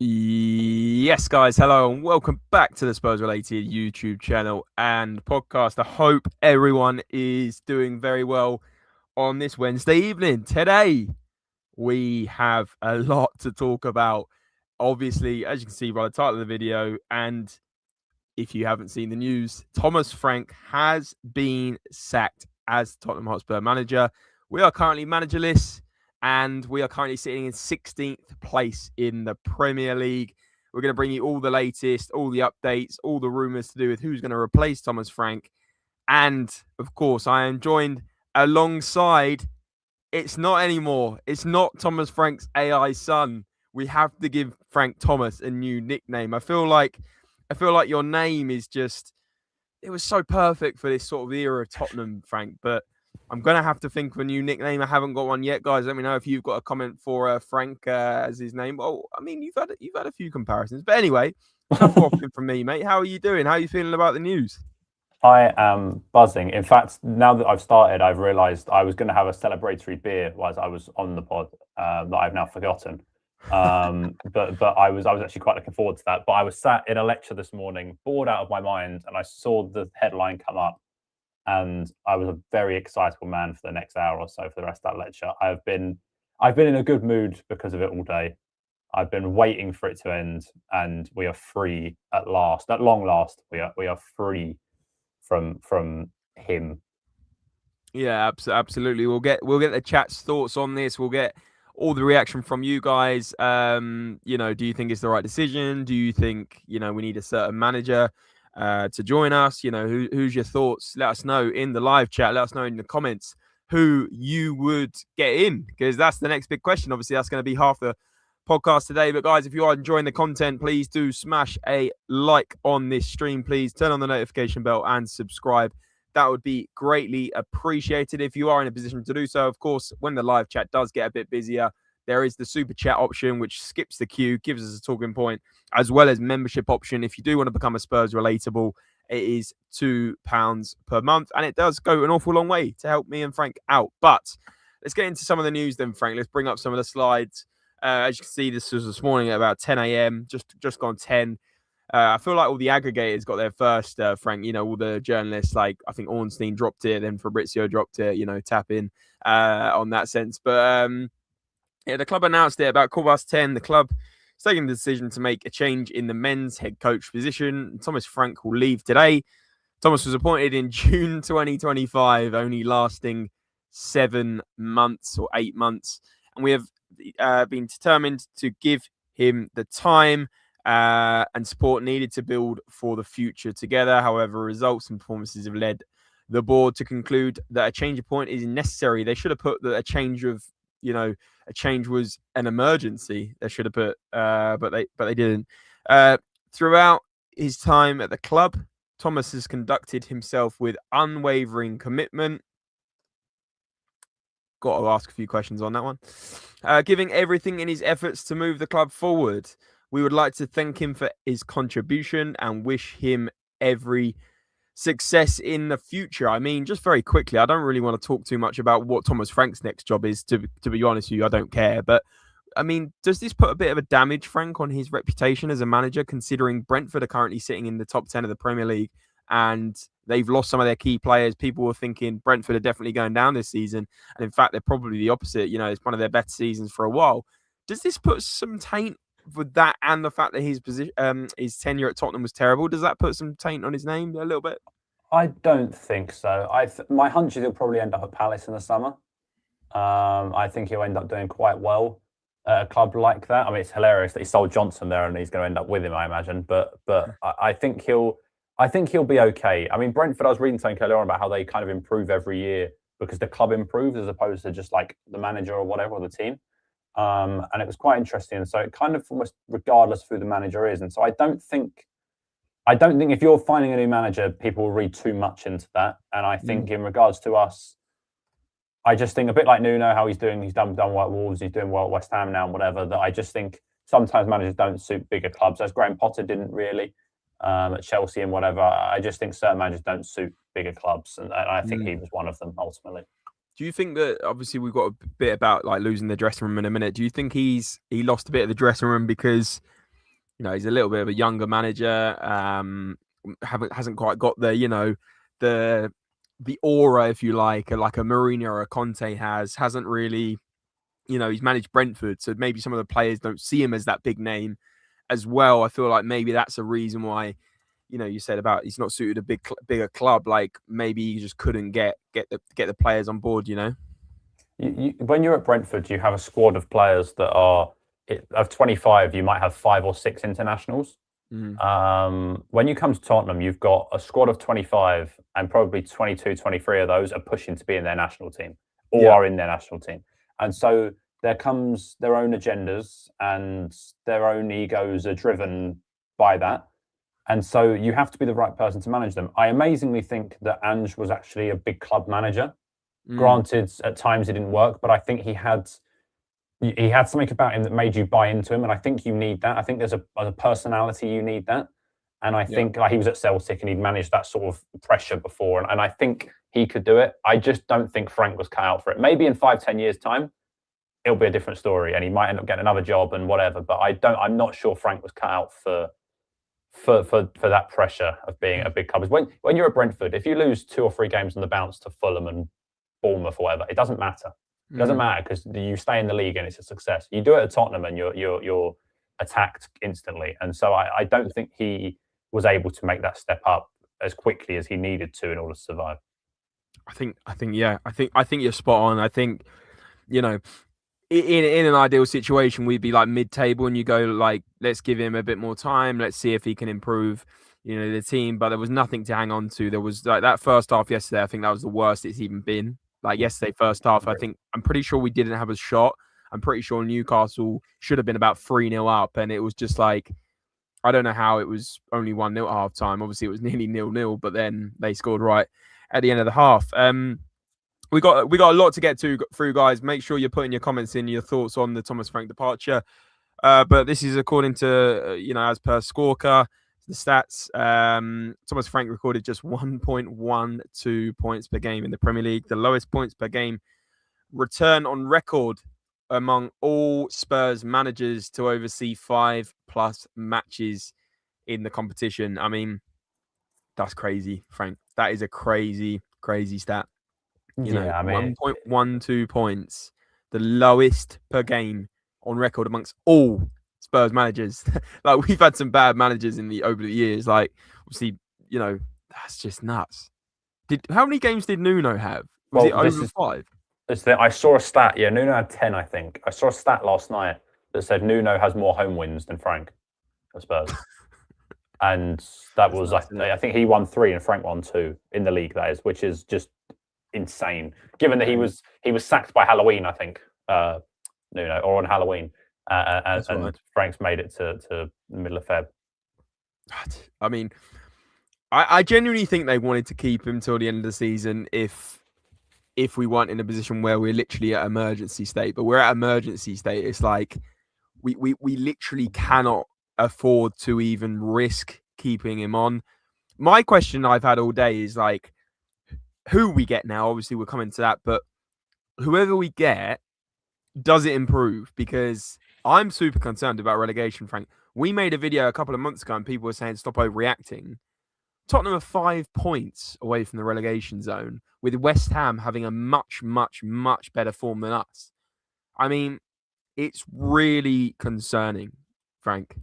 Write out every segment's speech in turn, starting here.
Yes, guys, hello and welcome back to the Spurs Related YouTube channel and podcast. I hope everyone is doing very well on this Wednesday evening. Today, we have a lot to talk about. Obviously, as you can see by the title of the video, and if you haven't seen the news, Thomas Frank has been sacked as Tottenham Hotspur manager. We are currently managerless and we are currently sitting in 16th place in the Premier League. We're going to bring you all the latest, all the updates, all the rumours to do with who's going to replace Thomas Frank. And of course, I am joined alongside, it's not anymore. It's not Thomas Frank's AI son. We have to give Frank Thomas a new nickname. I feel like your name is just, it was so perfect for this sort of era of Tottenham, Frank, but I'm going to have to think of a new nickname. I haven't got one yet, guys. Let me know if you've got a comment for Frank as his name. Oh, I mean, you've had a few comparisons, but anyway, enough waffling from me, mate. How are you doing? How are you feeling about the news? I am buzzing. In fact, now that I've started, I've realised I was going to have a celebratory beer whilst I was on the pod that I've now forgotten. But I was actually quite looking forward to that. But I was sat in a lecture this morning, bored out of my mind, and I saw the headline come up, and I was a very excitable man for the next hour or so for the rest of that lecture. I've been in a good mood because of it all day. I've been waiting for it to end, and we are free at last. At long last, we are free from him. Yeah, absolutely. We'll get the chat's thoughts on this. We'll get all the reaction from you guys. Do you think it's the right decision? Do you think we need a certain manager to join us? Who's your thoughts? Let us know in the live chat. Let us know in the comments who you would get in, because that's the next big question. Obviously, that's going to be half the podcast today. But guys, if you are enjoying the content, please do smash a like on this stream. Please turn on the notification bell and subscribe. That would be greatly appreciated if you are in a position to do so. Of course, when the live chat does get a bit busier, there is the super chat option, which skips the queue, gives us a talking point, as well as membership option. If you do want to become a Spurs relatable, it is £2 per month, and it does go an awful long way to help me and Frank out. But let's get into some of the news then, Frank. Let's bring up some of the slides. As you can see, this was this morning at about 10 a.m., just gone 10. I feel like all the aggregators got there first, Frank. All the journalists, like I think Ornstein dropped it, then Fabrizio dropped it, tap in on that sense. But the club announced it about 10:15. The club is taking the decision to make a change in the men's head coach position. Thomas Frank will leave today. Thomas was appointed in June 2025, only lasting 7 months or 8 months. And we have been determined to give him the time and support needed to build for the future together. However, results and performances have led the board to conclude that a change of point is necessary. They should have put that a change was an emergency. They should have put, but they didn't. Throughout his time at the club, Thomas has conducted himself with unwavering commitment. Got to ask a few questions on that one. Giving everything in his efforts to move the club forward. We would like to thank him for his contribution and wish him every success in the future. I mean, just very quickly, I don't really want to talk too much about what Thomas Frank's next job is, to be honest with you. I don't care. But, I mean, does this put a bit of a damage, Frank, on his reputation as a manager, considering Brentford are currently sitting in the top 10 of the Premier League and they've lost some of their key players? People were thinking Brentford are definitely going down this season. And in fact, they're probably the opposite. It's one of their better seasons for a while. Does this put some taint with that, and the fact that his tenure at Tottenham was terrible? Does that put some taint on his name a little bit? I don't think so. My hunch is he'll probably end up at Palace in the summer. I think he'll end up doing quite well at a club like that. I mean, it's hilarious that he sold Johnson there and he's going to end up with him, I imagine. But I think he'll be okay. I mean, Brentford, I was reading something earlier on about how they kind of improve every year because the club improves as opposed to just like the manager or whatever, or the team. And it was quite interesting. So it kind of almost regardless of who the manager is. And so I don't think if you're finding a new manager, people will read too much into that. And I think in regards to us, I just think a bit like Nuno, how he's done well at Wolves, he's doing well at West Ham now and whatever, that I just think sometimes managers don't suit bigger clubs, as Graham Potter didn't really at Chelsea and whatever. I just think certain managers don't suit bigger clubs. And I think he was one of them ultimately. Do you think that, obviously we've got a bit about like losing the dressing room in a minute, do you think he lost a bit of the dressing room because he's a little bit of a younger manager. Hasn't quite got the the aura, if you like a Mourinho or a Conte hasn't really. He's managed Brentford, so maybe some of the players don't see him as that big name as well. I feel like maybe that's a reason why. You said about he's not suited a bigger club. Like maybe he just couldn't get the players on board. When you're at Brentford, you have a squad of players that are of 25. You might have 5 or 6 internationals. When you come to Tottenham, you've got a squad of 25, and probably 22, 23 of those are pushing to be in their national team or are in their national team. And so there comes their own agendas, and their own egos are driven by that. And so you have to be the right person to manage them. I amazingly think that Ange was actually a big club manager. Granted, at times it didn't work, but I think he had something about him that made you buy into him. And I think you need that. I think there's a personality, you need that. And I think he was at Celtic and he'd managed that sort of pressure before. And I think he could do it. I just don't think Frank was cut out for it. Maybe in 5-10 years' time, it'll be a different story and he might end up getting another job and whatever. But I'm not sure Frank was cut out for that pressure of being a big club. When you're at Brentford, if you lose 2 or 3 games on the bounce to Fulham and Bournemouth or whatever, it doesn't matter. It doesn't matter because you stay in the league and it's a success. You do it at Tottenham and you're attacked instantly. And so I don't think he was able to make that step up as quickly as he needed to in order to survive. I think you're spot on. I think, in an ideal situation, we'd be like mid-table and you go like, let's give him a bit more time. Let's see if he can improve, the team. But there was nothing to hang on to. There was like that first half yesterday. I think that was the worst it's even been. Like yesterday, first half, I'm pretty sure we didn't have a shot. I'm pretty sure Newcastle should have been about 3-0 up. And it was just like, I don't know how it was only 1-0 at half time. Obviously, it was nearly 0-0, but then they scored right at the end of the half. We got a lot to get through, guys. Make sure you're putting your comments in, your thoughts on the Thomas Frank departure. But this is according to, as per Squawka, the stats. Thomas Frank recorded just 1.12 points per game in the Premier League, the lowest points per game return on record among all Spurs managers to oversee 5+ matches in the competition. I mean, that's crazy, Frank. That is a crazy, crazy stat. 1.12 points, the lowest per game on record amongst all Spurs managers. Like we've had some bad managers over the years. Like obviously, that's just nuts. How many games did Nuno have? Was it over 5? I saw a stat. Yeah, Nuno had 10, I think. I saw a stat last night that said Nuno has more home wins than Frank at Spurs. And that was, I think he won 3 and Frank won 2 in the league, that is, which is just insane. Given that he was sacked by Halloween, I think, Nuno, or on Halloween. And Frank's made it to the middle of Feb. I mean, I genuinely think they wanted to keep him till the end of the season if we weren't in a position where we're literally at emergency state. But we're at emergency state. It's like we literally cannot afford to even risk keeping him on. My question I've had all day is like, who we get now? Obviously, we're coming to that, but whoever we get, does it improve? Because I'm super concerned about relegation, Frank. We made a video a couple of months ago and people were saying stop overreacting. Tottenham are 5 points away from the relegation zone, with West Ham having a much, much, much better form than us. I mean, it's really concerning, Frank.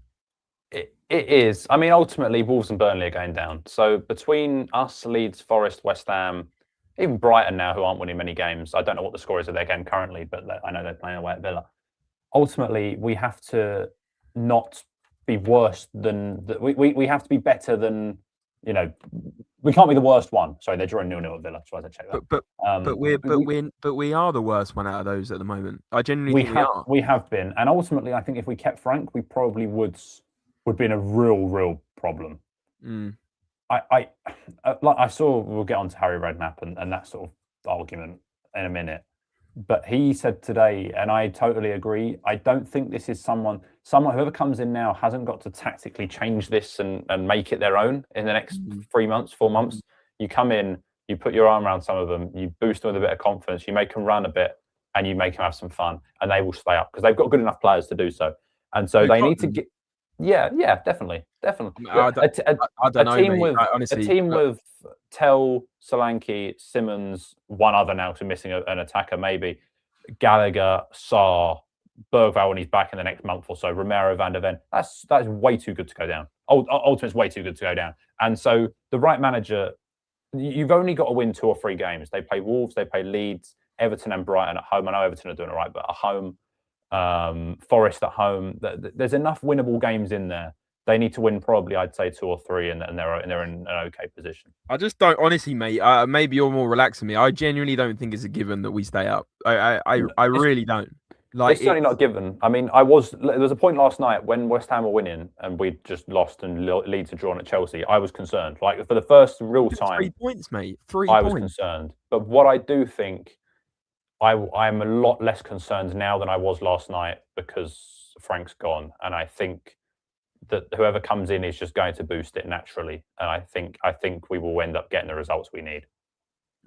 It is. I mean, ultimately, Wolves and Burnley are going down. So between us, Leeds, Forest, West Ham, even Brighton now, who aren't winning many games, I don't know what the score is of their game currently, but I know they're playing away at Villa. Ultimately, we have to not be worse than... We have to be better than... we can't be the worst one. Sorry, they're drawing 0-0 at Villa. That's why I checked that. But we are the worst one out of those at the moment. I genuinely think we are. We have been, and ultimately, I think if we kept Frank, we probably would be in a real problem. I saw. We'll get on to Harry Redknapp and that sort of argument in a minute. But he said today, and I totally agree, I don't think this is someone whoever comes in now hasn't got to tactically change this and make it their own in the next 3 months, 4 months. You come in, you put your arm around some of them, you boost them with a bit of confidence, you make them run a bit, and you make them have some fun, and they will stay up because they've got good enough players to do so. And so they need to get... Yeah, definitely. I Look, don't, I don't know, mate. a Honestly, team with Tell, Solanke, Simmons, one other now because we're missing an attacker maybe, Gallagher, Sarr, Bergvall when he's back in the next month or so, Romero, Van der Ven. That's way too good to go down. Ultimate's way too good to go down. And so the right manager, you've only got to win 2 or 3 games. They play Wolves, they play Leeds, Everton, and Brighton at home. I know Everton are doing all right, but at home, Forest at home. There's enough winnable games in there. They need to win probably, I'd say, 2 or 3, and they're in an okay position. I just don't, honestly, mate. Maybe you're more relaxed than me. I genuinely don't think it's a given that we stay up. I really don't. Like It's certainly not given. I mean, there was a point last night when West Ham were winning and we just lost and Leeds had drawn at Chelsea. I was concerned. Like for the first real time, 3 points, mate. 3 I points. was concerned. But what I do think, I'm a lot less concerned now than I was last night because Frank's gone, and I think that whoever comes in is just going to boost it naturally. And I think we will end up getting the results we need.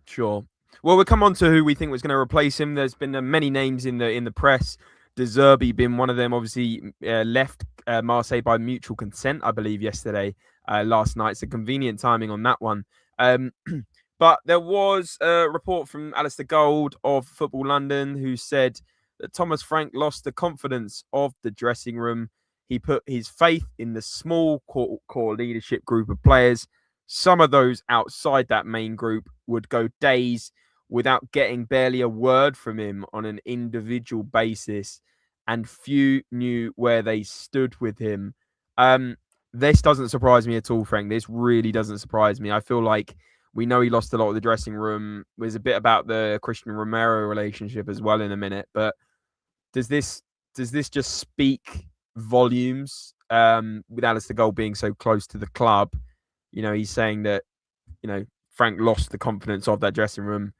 Sure. Well, we'll come on to who we think was going to replace him. There's been many names in the press. De Zerbi being one of them. Obviously, left Marseille by mutual consent, I believe, yesterday, last night. So convenient timing on that one. But there was a report from Alistair Gold of Football London who said that Thomas Frank lost the confidence of the dressing room. He put his faith in the small core leadership group of players. Some of those outside that main group would go days without getting barely a word from him on an individual basis, and few knew where they stood with him. This doesn't surprise me at all, Frank. This really doesn't surprise me. I feel like we know he lost a lot of the dressing room. There's a bit about the Christian Romero relationship as well in a minute, but does this just speak volumes with Alistair Gold being so close to the club? You know, he's saying that, Frank lost the confidence of that dressing room,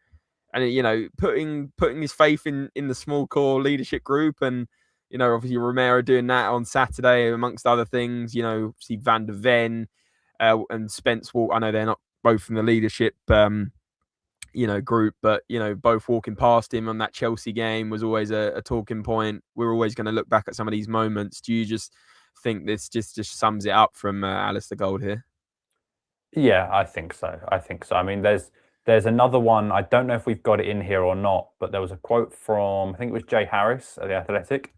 and putting his faith in the small core leadership group, and obviously Romero doing that on Saturday amongst other things. See Van der Ven and Spence Walk. I know they're not both from the leadership group, but both walking past him on that Chelsea game was always a talking point. We're always going to look back at some of these moments. Do you just think this just sums it up from Alistair Gold here? Yeah, I think so. I mean, there's another one. I don't know if we've got it in here or not, but there was a quote from, I think it was Jay Harris at The Athletic,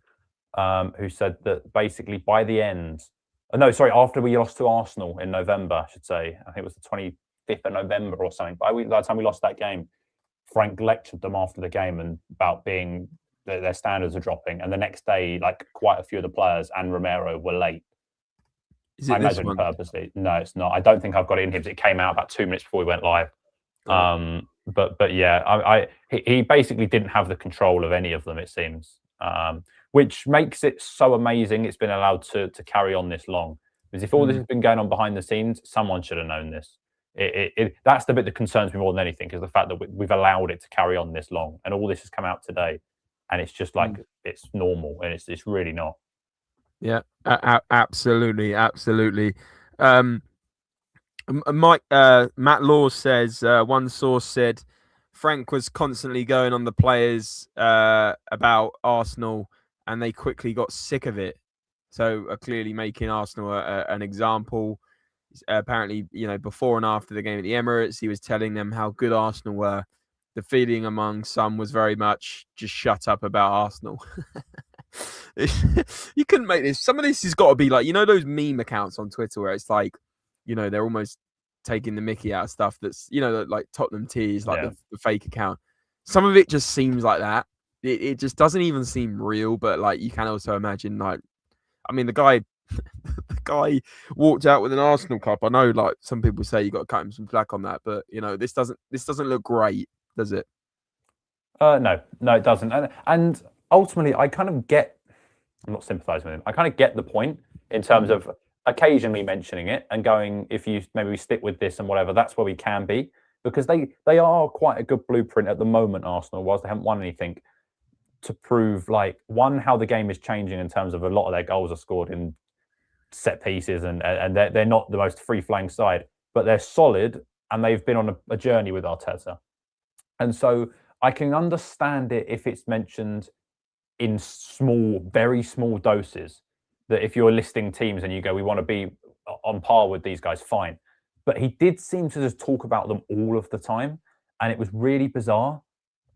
who said that basically by the end, after we lost to Arsenal in November, I should say, I think it was the 25th of November or something. By the time we lost that game, Frank lectured them after the game and about being their standards are dropping. And the next day, like quite a few of the players and Romero were late. I imagine purposely. No, it's not. I don't think I've got it in here because it came out about 2 minutes before we went live. But yeah, he basically didn't have the control of any of them, it seems, which makes it so amazing it's been allowed to carry on this long. Because if all this has been going on behind the scenes, someone should have known this. That's the bit that concerns me more than anything, is the fact that we've allowed it to carry on this long, and all this has come out today, and it's just like it's normal, and it's really not. Yeah, absolutely. Matt Law says one source said Frank was constantly going on the players about Arsenal, and they quickly got sick of it. So clearly making Arsenal an example. Apparently, before and after the game at the Emirates, he was telling them how good Arsenal were. The feeling among some was very much just shut up about Arsenal. You couldn't make this. Some of this has got to be like, those meme accounts on Twitter where it's like, they're almost taking the mickey out of stuff that's, like Tottenham Tees, like the fake account. Some of it just seems like that. It just doesn't even seem real, but like you can also imagine, like, I mean, the guy walked out with an Arsenal cup. I know, like some people say you got to cut him some slack on that, but this doesn't look great, does it? No, it doesn't. And ultimately, I kind of get. I'm not sympathising with him. I kind of get the point in terms of occasionally mentioning it and going, if you maybe we stick with this and whatever, that's where we can be, because they are quite a good blueprint at the moment. Arsenal was, they haven't won anything, to prove like one, how the game is changing in terms of a lot of their goals are scored in set pieces, and they're not the most free flowing side, but they're solid, and they've been on a journey with Arteta, and so I can understand it if it's mentioned in small, very small doses. that if you're listing teams and you go, we want to be on par with these guys, fine. But he did seem to just talk about them all of the time, and it was really bizarre.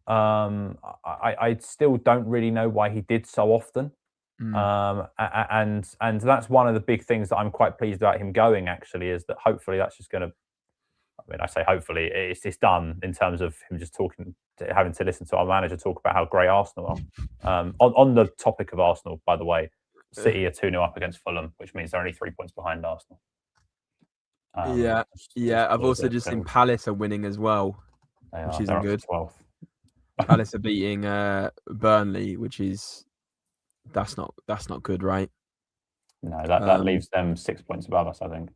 I still don't really know why he did so often. And that's one of the big things that I'm quite pleased about him going, actually, is that hopefully that's just going to, I mean, I say hopefully, it's done in terms of him just having to listen to our manager talk about how great Arsenal are. On the topic of Arsenal, by the way, City are 2-0 up against Fulham, which means they're only 3 points behind Arsenal. I've also just seen Palace are winning as well, which isn't good. 12th. Palace are beating Burnley, which is that's not good, right? No, that leaves them 6 points above us, I think.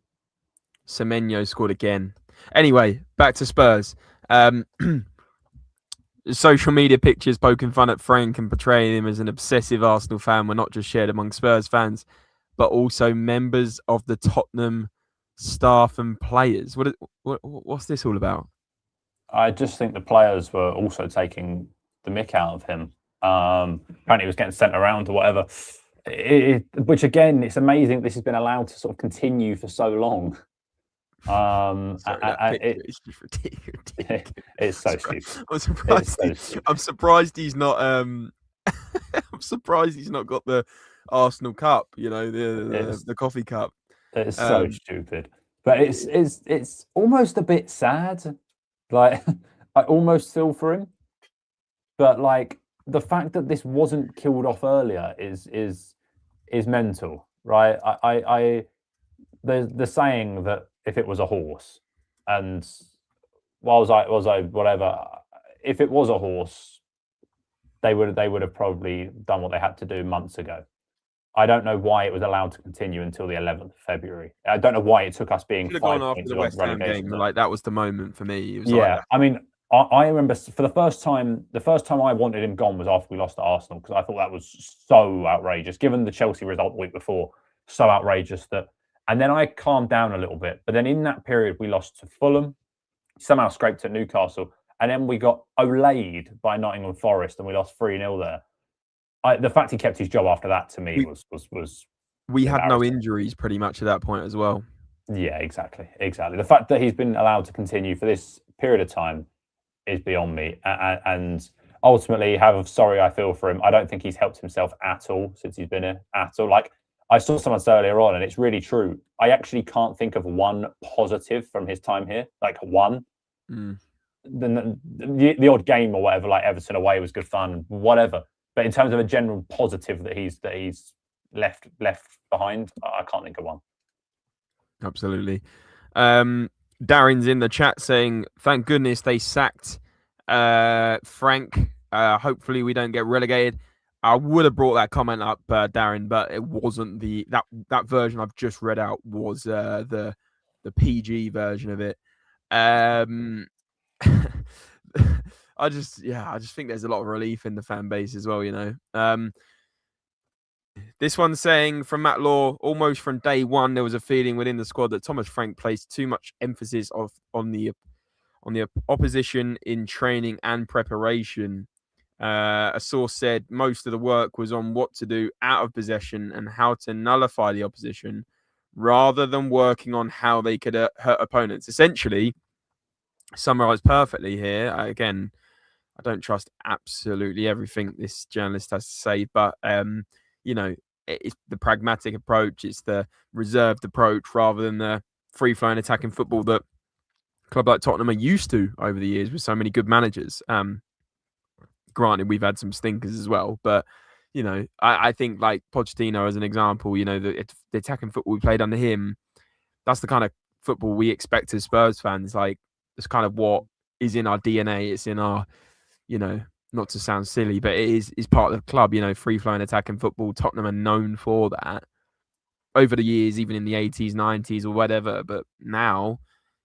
Semenyo scored again. Anyway, back to Spurs. Social media pictures poking fun at Frank and portraying him as an obsessive Arsenal fan were not just shared among Spurs fans, but also members of the Tottenham staff and players. What's this all about? I just think the players were also taking the mick out of him. Apparently he was getting sent around or whatever. Which again, it's amazing this has been allowed to sort of continue for so long. It's just ridiculous. It's so stupid. I'm surprised he's not. I'm surprised he's not got the Arsenal Cup. You know, the coffee cup. It's so stupid, but it's almost a bit sad. Like I almost feel for him, but like the fact that this wasn't killed off earlier is mental, right? There's the saying that if it was a horse, and was I whatever, if it was a horse, they would have probably done what they had to do months ago. I don't know why it was allowed to continue until the 11th of February. I don't know why it took us being 5 gone after points the West Ham game. Like that was the moment for me. It was I mean, I remember for the first time I wanted him gone was after we lost to Arsenal, because I thought that was so outrageous, given the Chelsea result the week before. So outrageous and then I calmed down a little bit. But then in that period, we lost to Fulham, somehow scraped at Newcastle, and then we got olayed by Nottingham Forest and we lost 3-0 there. The fact he kept his job after that, to me, was we had no injuries pretty much at that point as well. Yeah, exactly. The fact that he's been allowed to continue for this period of time is beyond me. And ultimately, how sorry I feel for him. I don't think he's helped himself at all since he's been here, at all. Like, I saw someone say earlier on, and it's really true. I actually can't think of one positive from his time here, like one. The odd game or whatever, like Everton away was good fun, whatever. But in terms of a general positive that he's left behind, I can't think of one. Absolutely. Darren's in the chat saying, "Thank goodness they sacked Frank. Hopefully we don't get relegated." I would have brought that comment up, Darren, but it wasn't that version I've just read out was the PG version of it. I just think there's a lot of relief in the fan base as well, you know. This one's saying from Matt Law, almost from day one, there was a feeling within the squad that Thomas Frank placed too much emphasis on the opposition in training and preparation. A source said most of the work was on what to do out of possession and how to nullify the opposition, rather than working on how they could hurt opponents. Essentially, summarized perfectly here. Again, I don't trust absolutely everything this journalist has to say, but you know, it's the pragmatic approach, it's the reserved approach, rather than the free-flowing attacking football that a club like Tottenham are used to over the years with so many good managers. Granted, we've had some stinkers as well, but you know, I think like Pochettino as an example, you know, the attacking football we played under him, that's the kind of football we expect as Spurs fans. Like, it's kind of what is in our DNA. It's in our, you know, not to sound silly, but it is part of the club, you know, free-flowing attacking football. Tottenham are known for that over the years, even in the 80s, 90s or whatever. But now,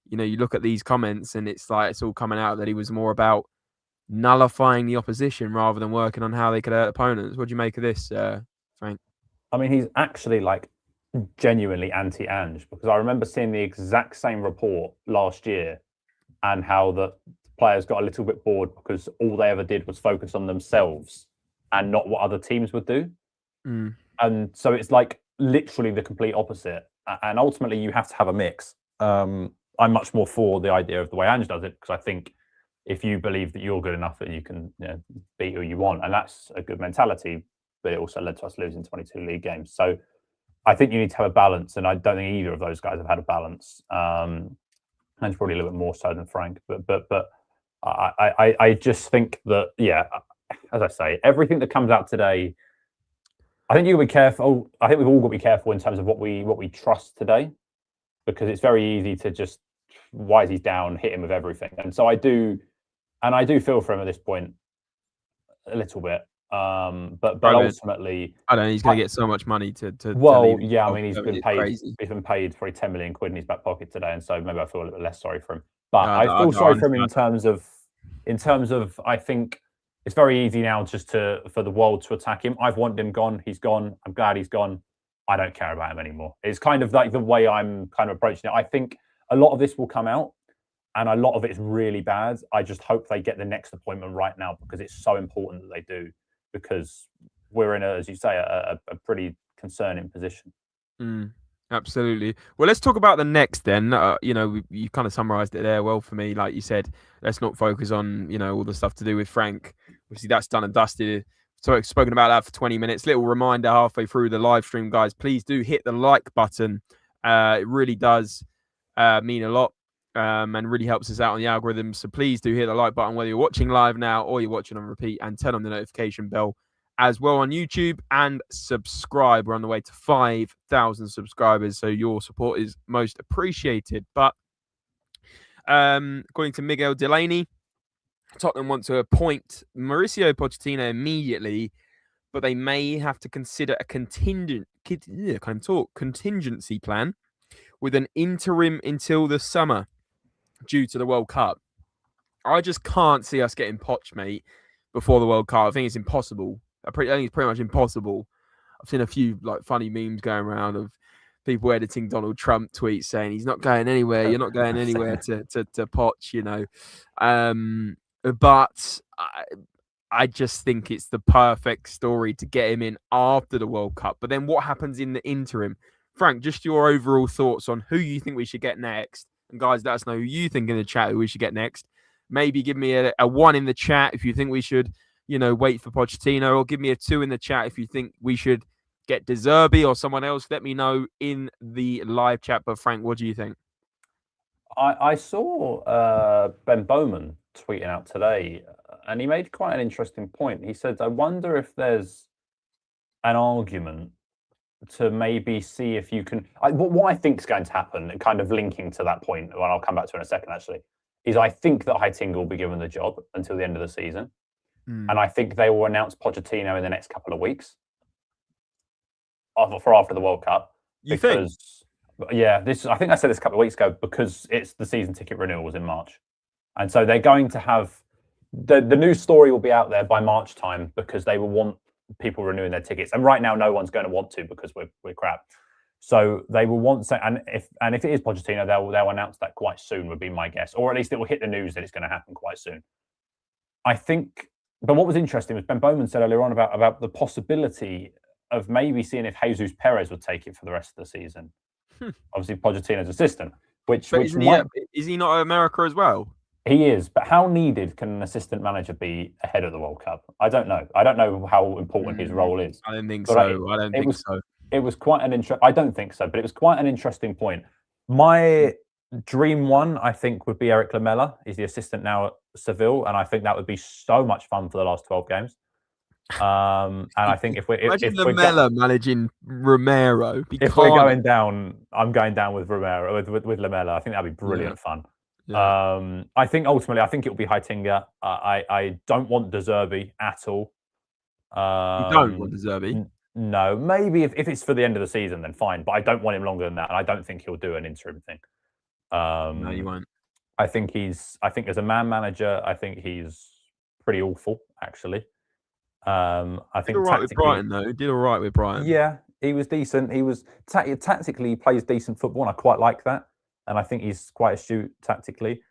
you know, you look at these comments and it's like it's all coming out that he was more about nullifying the opposition rather than working on how they could hurt opponents. What do you make of this, Frank? I mean, he's actually like genuinely anti-Ange, because I remember seeing the exact same report last year and how the players got a little bit bored because all they ever did was focus on themselves and not what other teams would do. And so it's like literally the complete opposite. And ultimately, you have to have a mix. I'm much more for the idea of the way Ange does it, because I think if you believe that you're good enough that you can beat who you want, and that's a good mentality, but it also led to us losing 22 league games. So I think you need to have a balance, and I don't think either of those guys have had a balance. And it's probably a little bit more so than Frank, but I just think that, yeah, as I say, everything that comes out today, I think you've got to be careful. I think we've all got to be careful in terms of what we trust today, because it's very easy to just, why is he down, hit him with everything. And so I do feel for him at this point a little bit. But ultimately, I don't know. He's going to get so much money to well, leave. yeah. I mean, he's been paid. Crazy. He's been paid probably 10 million quid in his back pocket today, and so maybe I feel a little bit less sorry for him. But I feel sorry for him in terms of I think it's very easy now just for the world to attack him. I've wanted him gone. He's gone. I'm glad he's gone. I don't care about him anymore. It's kind of like the way I'm kind of approaching it. I think a lot of this will come out, and a lot of it is really bad. I just hope they get the next appointment right now, because it's so important that they do, because we're in, as you say, a pretty concerning position. Absolutely. Well, let's talk about the next then. You kind of summarized it there well for me. Like you said, let's not focus on, all the stuff to do with Frank. Obviously, that's done and dusted. So I've spoken about that for 20 minutes. Little reminder halfway through the live stream, guys, please do hit the like button. It really does mean a lot and really helps us out on the algorithm. So please do hit the like button, whether you're watching live now or you're watching on repeat, and turn on the notification bell as well on YouTube, and subscribe. We're on the way to 5,000 subscribers, so your support is most appreciated. But according to Miguel Delaney, Tottenham want to appoint Mauricio Pochettino immediately, but they may have to consider a contingency plan with an interim until the summer due to the World Cup. I just can't see us getting Poch, mate, before the World Cup. I think it's impossible. I think it's pretty much impossible. I've seen a few funny memes going around of people editing Donald Trump tweets saying he's not going anywhere. You're not going anywhere to Poch, But I just think it's the perfect story to get him in after the World Cup. But then what happens in the interim? Frank, just your overall thoughts on who you think we should get next. And guys, let us know who you think in the chat who we should get next. Maybe give me a 1 in the chat if you think we should wait for Pochettino, or give me a 2 in the chat if you think we should get De Zerbi or someone else. Let me know in the live chat. But Frank, what do you think? I saw Ben Bowman tweeting out today, and he made quite an interesting point. He said, I wonder if there's an argument to maybe see if you can... what I think is going to happen, and kind of linking to that point, and I'll come back to in a second actually, is I think that Heitinga will be given the job until the end of the season. And I think they will announce Pochettino in the next couple of weeks for after the World Cup. You think? Yeah, I think I said this a couple of weeks ago, because it's the season ticket renewals in March. And so they're going to have... The news story will be out there by March time, because they will want people renewing their tickets. And right now, no one's going to want to, because we're crap. So they will want... And if it is Pochettino, they'll announce that quite soon, would be my guess. Or at least it will hit the news that it's going to happen quite soon. I think... But what was interesting was Ben Bowman said earlier on about the possibility of maybe seeing if Jesus Perez would take it for the rest of the season. Obviously, Pochettino's assistant. Is he not America as well? He is, but how needed can an assistant manager be ahead of the World Cup? I don't know. I don't know how important his role is. I don't think so. I don't think so. It was quite an I don't think so, but it was quite an interesting point. My dream one, I think, would be Eric Lamela. He's the assistant now at Seville, and I think that would be so much fun for the last 12 games. And I think if Lamela managing Romero, if we're going down, I'm going down with Romero with Lamela. I think that'd be brilliant fun. Yeah. I think ultimately, it will be Heitinga. I don't want De Zerbi at all. You don't want De Zerbi? No, maybe if it's for the end of the season, then fine. But I don't want him longer than that, and I don't think he'll do an interim thing. No, you won't. I think as a man manager, I think he's pretty awful, actually. I think did all right with Brighton, though. He did all right with Brighton. Yeah, he was decent. He was tactically, he plays decent football, and I quite like that. And I think he's quite astute tactically.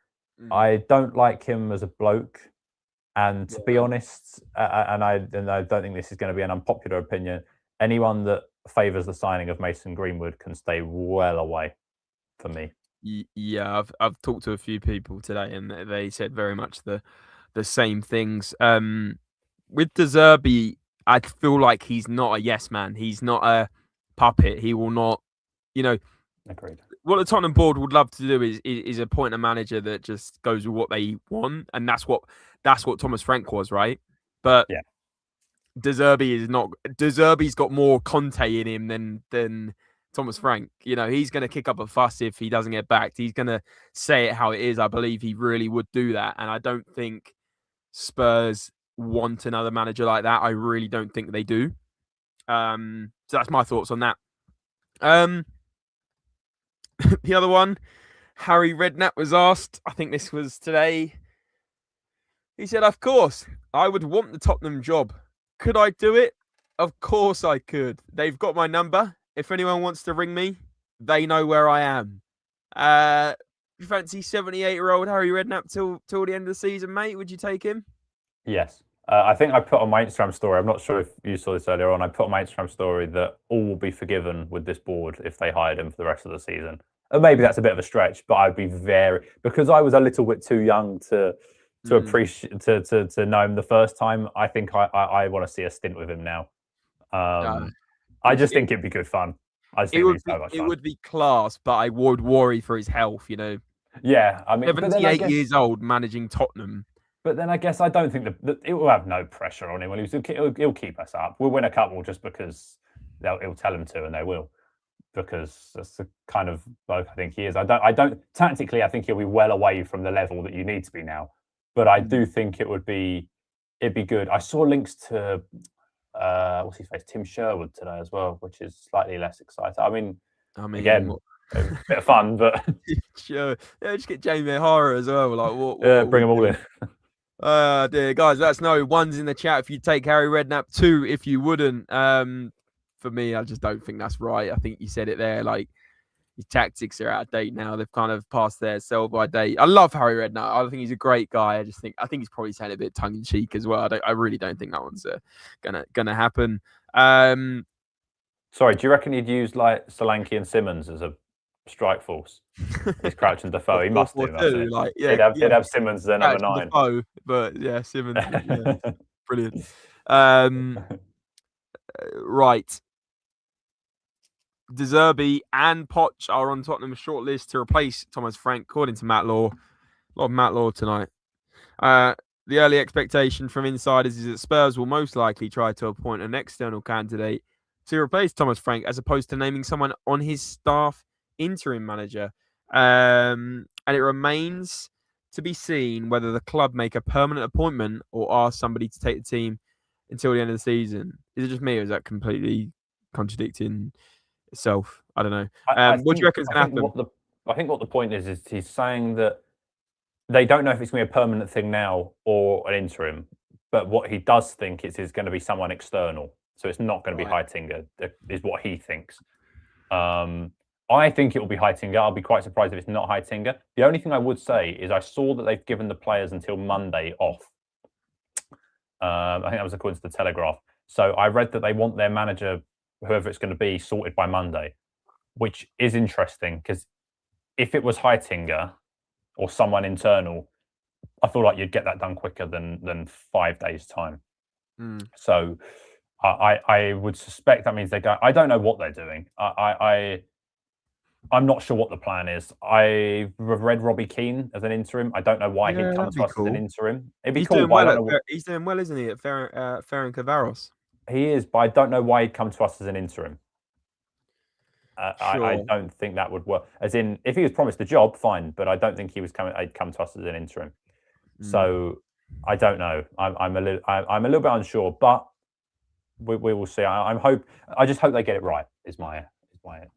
I don't like him as a bloke. And to be honest, and I don't think this is going to be an unpopular opinion, anyone that favours the signing of Mason Greenwood can stay well away for me. Yeah, I've talked to a few people today, and they said very much the same things. With De Zerbi, I feel like he's not a yes man. He's not a puppet. He will not, you know, Agreed. what the Tottenham board would love to do is appoint a manager that just goes with what they want, and that's what Thomas Frank was, right? But yeah, De Zerbi is not. De Zerbi's got more Conte in him than Thomas Frank. You know, he's going to kick up a fuss if he doesn't get backed. He's going to say it how it is. I believe he really would do that, and I don't think Spurs want another manager like that. I really don't think they do. So that's my thoughts on that. The other one, Harry Redknapp was asked. I think this was today. He said, "Of course, I would want the Tottenham job. Could I do it? Of course I could. They've got my number. If anyone wants to ring me, they know where I am." You fancy 78-year-old Harry Redknapp till the end of the season, mate? Would you take him? Yes. I think I put on my Instagram story, I'm not sure if you saw this earlier on, I put on my Instagram story that all will be forgiven with this board if they hired him for the rest of the season. And maybe that's a bit of a stretch, but I'd be because I was a little bit too young to appreciate to know him the first time. I think I want to see a stint with him now. I just think it'd be good fun. It would be class, but I would worry for his health. Yeah, I mean, 78 years old managing Tottenham. But then I guess I don't think that it will have no pressure on him. He'll keep us up. We'll win a couple just because he'll tell him to, and they will, because that's the kind of bloke I think he is. I don't tactically. I think he'll be well away from the level that you need to be now. But I do think it'd be good. I saw links to what's his face, Tim Sherwood today as well, which is slightly less exciting. I mean again, a bit of fun, but sure, yeah, just get Jamie O'Hara as well. Like what? Yeah, bring them all in. Dear guys, let us know. One's in the chat if you take Harry Redknapp. Two if you wouldn't. For me, I just don't think that's right. I think you said it there. Like his tactics are out of date now. They've kind of passed their sell-by date. I love Harry Redknapp. I think he's a great guy. I think he's probably saying a bit tongue in cheek as well. I really don't think that one's gonna happen. Sorry, do you reckon he'd use like Solanke and Simmons as a strike force? He's Crouch and Defoe. He must do. Like, he'd have Simmons as their number 9. Defoe, but yeah, Simmons. Yeah, brilliant. Right. De Zerbi and Poch are on Tottenham's shortlist to replace Thomas Frank, according to Matt Law. A lot of Matt Law tonight. The early expectation from insiders is that Spurs will most likely try to appoint an external candidate to replace Thomas Frank, as opposed to naming someone on his staff interim manager. And it remains to be seen whether the club make a permanent appointment or ask somebody to take the team until the end of the season. Is it just me, or is that completely contradicting itself? I don't know. What do you reckon is going to happen? I think what the point is he's saying that they don't know if it's going to be a permanent thing now or an interim, but what he does think is going to be someone external. So it's not going to be Heitinga, is what he thinks. I think it will be Heitinga. I'll be quite surprised if it's not Heitinga. The only thing I would say is I saw that they've given the players until Monday off. I think that was according to the Telegraph. So I read that they want their manager, whoever it's going to be, sorted by Monday, which is interesting because if it was Heitinga or someone internal, I feel like you'd get that done quicker than 5 days' time. So I would suspect that means they go. I don't know what they're doing. I'm not sure what the plan is. I've read Robbie Keane as an interim. I don't know why he'd come to us as an interim. It'd be cool. He's doing well, isn't he, at Ferencvaros? He is, but I don't know why he'd come to us as an interim. Sure. I don't think that would work. As in, if he was promised a job, fine, but I don't think he was coming. He'd come to us as an interim. So I don't know. I'm a little bit unsure, but we will see. I just hope they get it right. Is my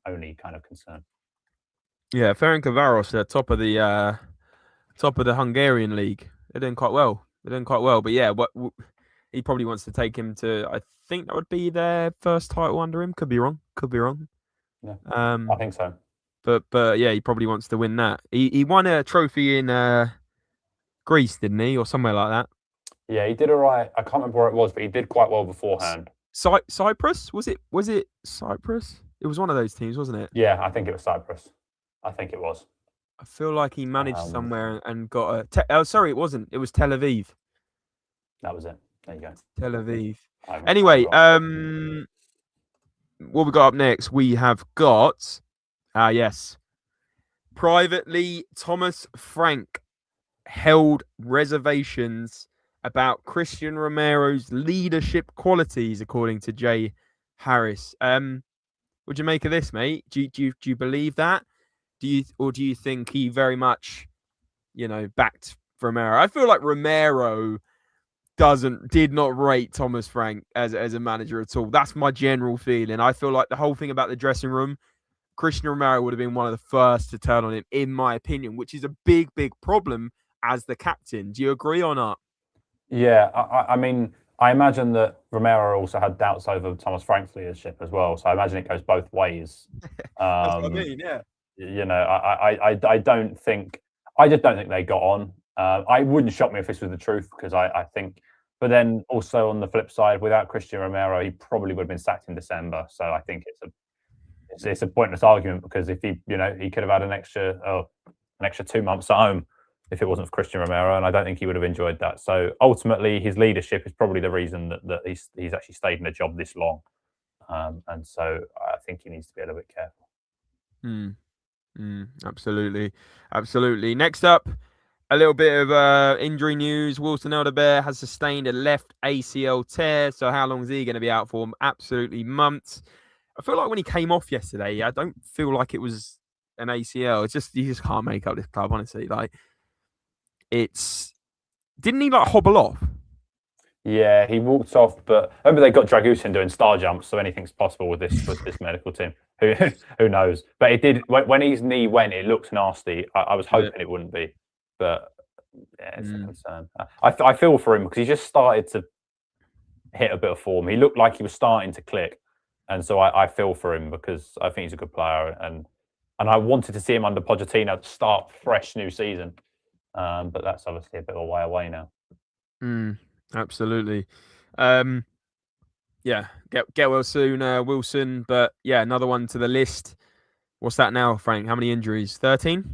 only kind of concern. Yeah, Ferencvaros, they're top of the Hungarian league. They're doing quite well. But yeah, he probably wants to take him to. I think that would be their first title under him. Could be wrong. Yeah, I think so. But yeah, he probably wants to win that. He won a trophy in Greece, didn't he, or somewhere like that? Yeah, he did all right. I can't remember where it was, but he did quite well beforehand. Cyprus? Was it Cyprus? It was one of those teams, wasn't it? Yeah, I think it was Cyprus. I think it was. I feel like he managed Um, somewhere and got a. Oh, sorry, it wasn't. It was Tel Aviv. that was it. There you go. Tel Aviv. I'm Anyway, wrong. what we got up next? We have got, yes, privately, Thomas Frank held reservations about Christian Romero's leadership qualities, according to Jay Harris. What'd you make of this, mate? Do you believe that? Do you think he very much, backed Romero? I feel like Romero did not rate Thomas Frank as a manager at all. That's my general feeling. I feel like the whole thing about the dressing room, Christian Romero would have been one of the first to turn on him, in my opinion, which is a big problem as the captain. Do you agree or not? Yeah, I mean, I imagine that Romero also had doubts over Thomas Frank's leadership as well. So I imagine it goes both ways. That's what I mean, yeah. I don't think, I just don't think they got on. I wouldn't shock me if this was the truth because I think, but then also on the flip side, without Christian Romero, he probably would have been sacked in December. So I think it's a pointless argument because if he could have had an extra 2 months at home if it wasn't for Christian Romero, and I don't think he would have enjoyed that. So ultimately, his leadership is probably the reason that he's actually stayed in the job this long. And so I think he needs to be a little bit careful. Absolutely. Next up, a little bit of injury news. Wilson Elderbear has sustained a left ACL tear. So how long is he going to be out for? Absolutely months. I feel like when he came off yesterday, I don't feel like it was an ACL. It's just, you just can't make up this club, honestly. Like, didn't he like hobble off? Yeah, he walked off, but remember they got Dragusin doing star jumps, so anything's possible with this medical team. Who knows? But it did when his knee went. It looked nasty. I was hoping it wouldn't be, but yeah, it's a concern. I feel for him because he just started to hit a bit of form. He looked like he was starting to click, and so I feel for him because I think he's a good player, and I wanted to see him under Pochettino to start fresh new season. But that's obviously a bit of a way away now. Absolutely. Yeah, get well soon, Wilson. But yeah, another one to the list. What's that now, Frank? How many injuries? 13?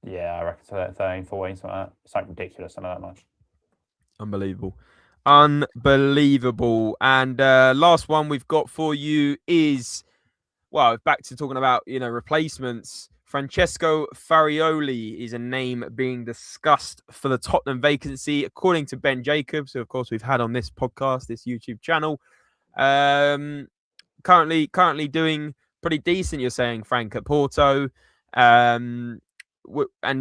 Yeah, I reckon 13, 14, something like that. Something ridiculous, something that much. Unbelievable. And last one we've got for you is, well, back to talking about, replacements. Francesco Farioli is a name being discussed for the Tottenham vacancy, according to Ben Jacobs, who, of course, we've had on this podcast, this YouTube channel. Currently doing pretty decent, you're saying, Frank, at Porto. And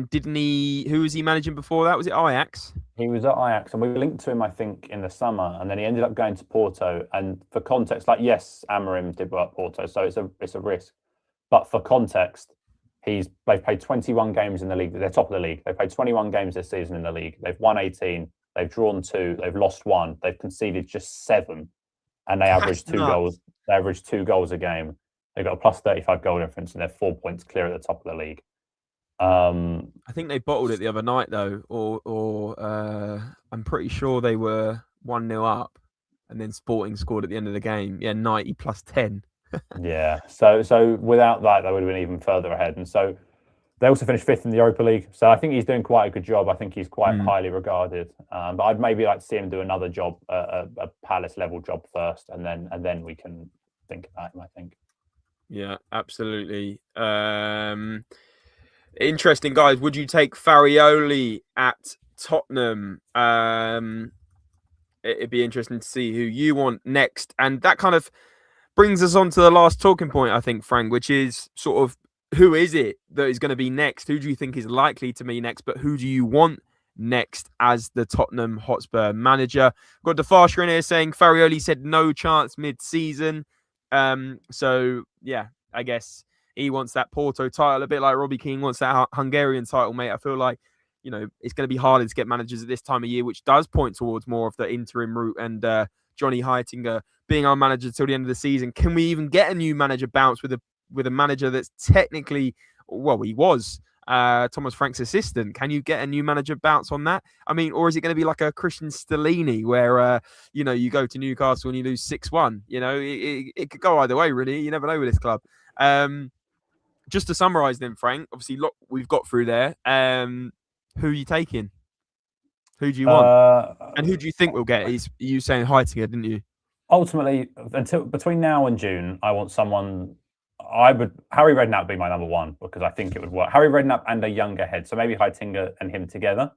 didn't he? Who was he managing before that? Was it Ajax? He was at Ajax, and we linked to him, I think, in the summer, and then he ended up going to Porto. And for context, yes, Amorim did well at Porto, so it's a risk. But for context, they've played 21 games in the league. They're top of the league. They've played 21 games this season in the league. They've won 18. They've drawn 2. They've lost 1. They've conceded just 7, and they average 2 goals. They average 2 goals a game. They've got a plus 35 goal difference, and they're 4 points clear at the top of the league. I think they bottled it the other night though, or I'm pretty sure they were 1-0 up, and then Sporting scored at the end of the game. Yeah, 90 plus 10. Yeah, so without that, they would have been even further ahead. And so they also finished 5th in the Europa League. So I think he's doing quite a good job. I think he's quite highly regarded. But I'd maybe like to see him do another job, a Palace level job first, and then we can think about him, I think. Yeah, absolutely. Interesting, guys. Would you take Farioli at Tottenham? It'd be interesting to see who you want next. And that kind of brings us on to the last talking point, I think, Frank, which is sort of who is it that is going to be next? Who do you think is likely to be next? But who do you want next as the Tottenham Hotspur manager? Got DeFarsha in here saying Farioli said no chance mid-season. So, yeah, I guess he wants that Porto title, a bit like Robbie Keane wants that Hungarian title, mate. I feel like, it's going to be harder to get managers at this time of year, which does point towards more of the interim route. And Johnny Heitinga being our manager till the end of the season. Can we even get a new manager bounce with a manager that's technically, well, he was Thomas Frank's assistant. Can you get a new manager bounce on that? I mean, or is it going to be like a Christian Stellini where, you go to Newcastle and you lose 6-1? It could go either way, really. You never know with this club. Just to summarise then, Frank, obviously, look, we've got through there. Who are you taking? Who do you want? And who do you think we'll get? You saying Heitinger, didn't you? Ultimately, until between now and June, I want someone. Harry Redknapp would be my number one because I think it would work. Harry Redknapp and a younger head, so maybe Heitinger and him together.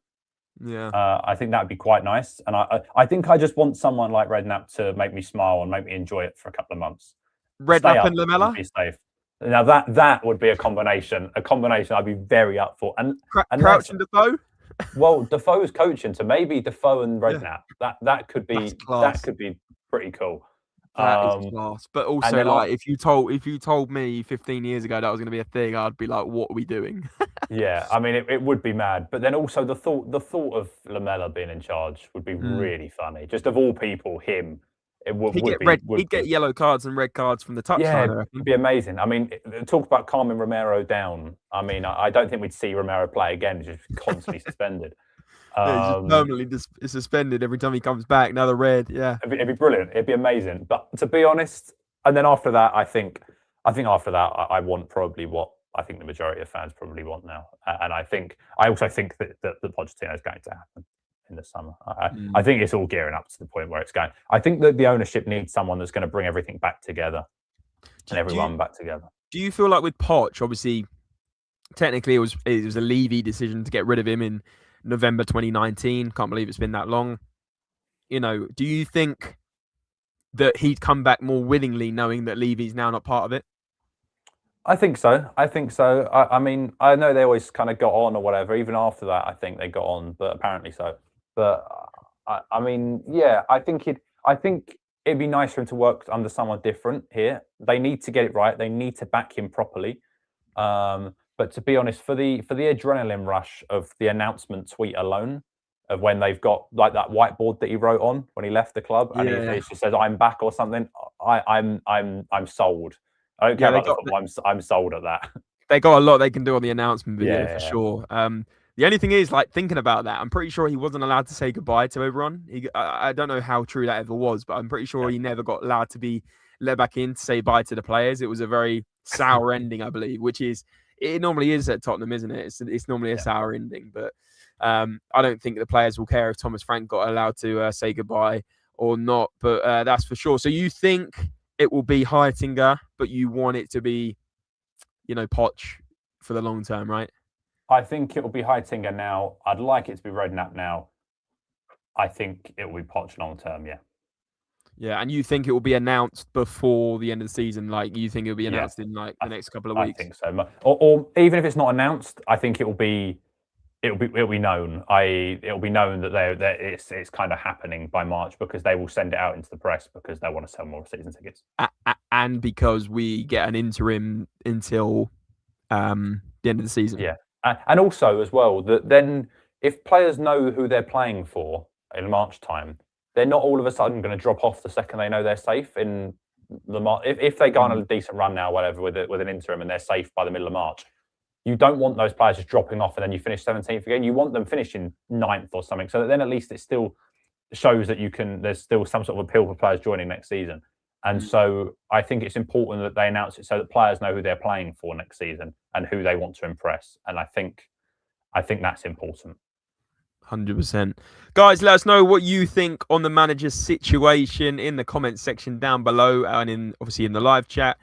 Yeah, I think that would be quite nice. And I think I just want someone like Redknapp to make me smile and make me enjoy it for a couple of months. Redknapp and Lamela. Be safe. Now that would be a combination I'd be very up for. And Crouch and Defoe. Well, Defoe's coaching, so maybe Defoe and Redknapp. Yeah. That could be pretty cool. That is class. But also, like, if you told me 15 years ago that was going to be a thing, I'd be like, "What are we doing?" Yeah, I mean, it would be mad. But then also the thought of Lamela being in charge would be really funny. Just of all people, him. He'd get yellow cards and red cards from the touchline. Yeah, it'd be amazing. I mean, talk about calming Romero down. I mean, I don't think we'd see Romero play again. He's just constantly suspended. Yeah, he's just permanently suspended every time he comes back. Another red. Yeah, it'd be brilliant. It'd be amazing. But to be honest, and then after that, I think after that, I want probably what I think the majority of fans probably want now. And I also think that Pochettino is going to happen in the summer. I think it's all gearing up to the point where it's going. I think that the ownership needs someone that's going to bring everything back together and everyone back together. Do you feel like with Poch, obviously, technically it was a Levy decision to get rid of him in November 2019. Can't believe it's been that long. Do you think that he'd come back more willingly knowing that Levy's now not part of it? I think so. I mean, I know they always kind of got on or whatever. Even after that, I think they got on, but apparently so. But I mean, yeah, I think it'd be nice for him to work under someone different here. They need to get it right. They need to back him properly. But to be honest, for the adrenaline rush of the announcement tweet alone, of when they've got like that whiteboard that he wrote on when he left the club, and he just says "I'm back" or something, I'm sold. I don't care about the football. I'm sold at that. They got a lot they can do on the announcement video for sure. The only thing is, like, thinking about that, I'm pretty sure he wasn't allowed to say goodbye to everyone. I don't know how true that ever was, but I'm pretty sure he never got allowed to be let back in to say bye to the players. It was a very sour ending, I believe, which is it normally is at Tottenham, isn't it? It's normally a sour ending, but I don't think the players will care if Thomas Frank got allowed to say goodbye or not. But that's for sure. So you think it will be Heitinger, but you want it to be, Poch for the long term, right? I think it will be Heitinger now. I'd like it to be Redknapp now. I think it will be Poch long term, yeah. Yeah, and you think it will be announced before the end of the season? Like, you think it will be announced in like the next couple of weeks? I think so. Or even if it's not announced, I think it'll be known. It'll be known that it's kind of happening by March because they will send it out into the press because they want to sell more season tickets. And because we get an interim until the end of the season. Yeah, and also as well that then if players know who they're playing for in March time, they're not all of a sudden going to drop off the second they know they're safe in the March. If they go on a decent run now, whatever, with an interim and they're safe by the middle of March, you don't want those players just dropping off and then you finish 17th again. You want them finishing 9th or something, so that then at least it still shows that there's still some sort of appeal for players joining next season. And so I think it's important that they announce it so that players know who they're playing for next season and who they want to impress. And I think that's important. 100%. Guys, let us know what you think on the manager's situation in the comments section down below and obviously in the live chat.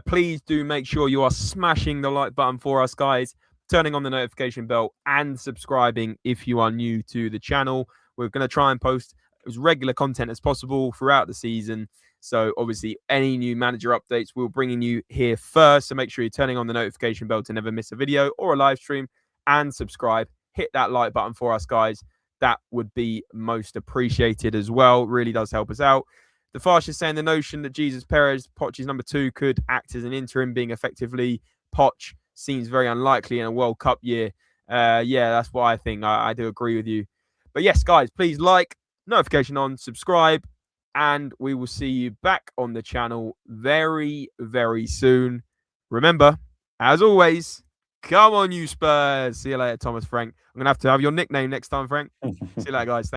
Please do make sure you are smashing the like button for us, guys, turning on the notification bell and subscribing if you are new to the channel. We're going to try and post as regular content as possible throughout the season. So obviously any new manager updates, we're bringing you here first. So make sure you're turning on the notification bell to never miss a video or a live stream, and subscribe. Hit that like button for us, guys. That would be most appreciated as well. Really does help us out. The Fash is saying the notion that Jesus Perez, Poch's number 2, could act as an interim, being effectively Poch, seems very unlikely in a World Cup year. Yeah, that's what I think. I do agree with you. But yes, guys, please like, notification on, subscribe, and we will see you back on the channel very, very soon. Remember, as always, Come on, you Spurs. See you later, Thomas Frank. I'm going to have your nickname next time, Frank. See you later, guys.